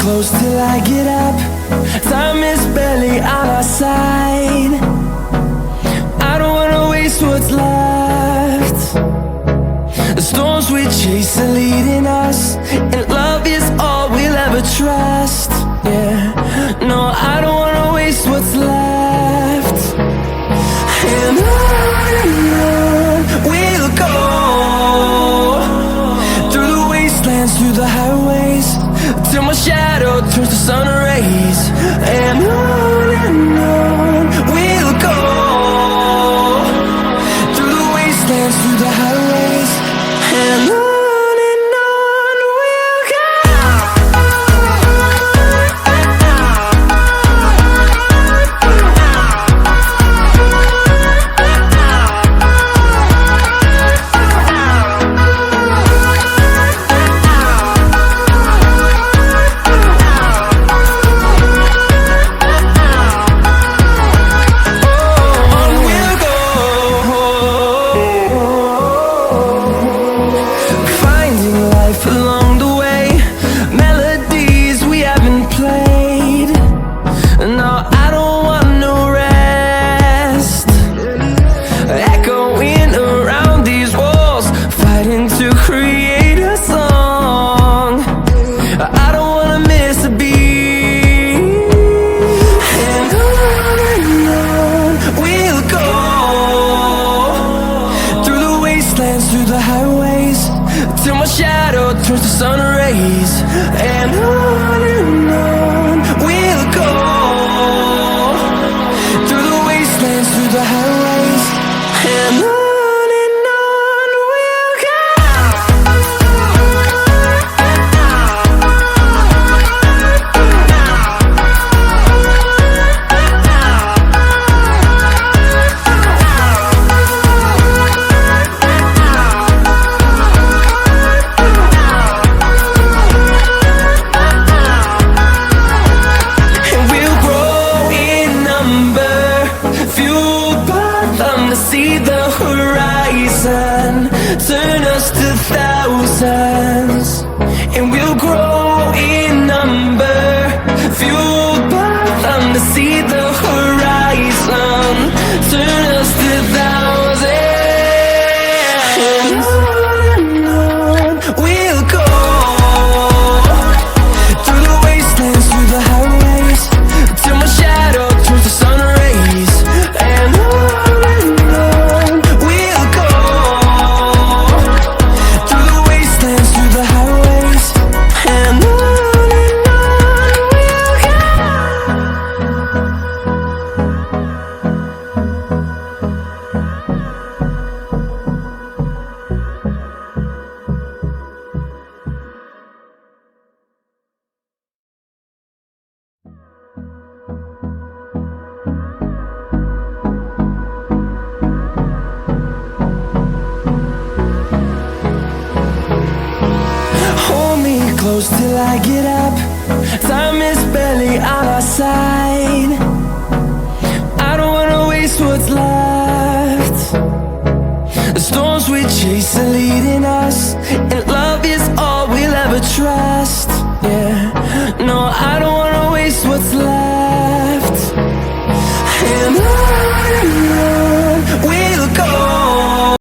close till I get up. Time is barely on our side. I don't wanna waste what's left. The storms we chase are leading us, and love is all we'll ever trust. Yeah, no, I don't wanna waste what's left. And on we'll go, through the wastelands, through the highways, till my shadow turns to sun rays. And on we'll go, through the wastelands, through the highways, and on we'll go. Through the highways, till my shadow turns to sun rays. And on we'll go, through the wastelands, through the highways, and on we'll go. See the horizon, turn us to thousands, and we'll grow in number, fueled by them. To see the horizon, turn us to thousands, and on we'll go, through the wastelands, through the highways, till my shadow turns to sun rays. And close till I get up. Time is barely on our side. I don't wanna waste what's left. The storms we chase are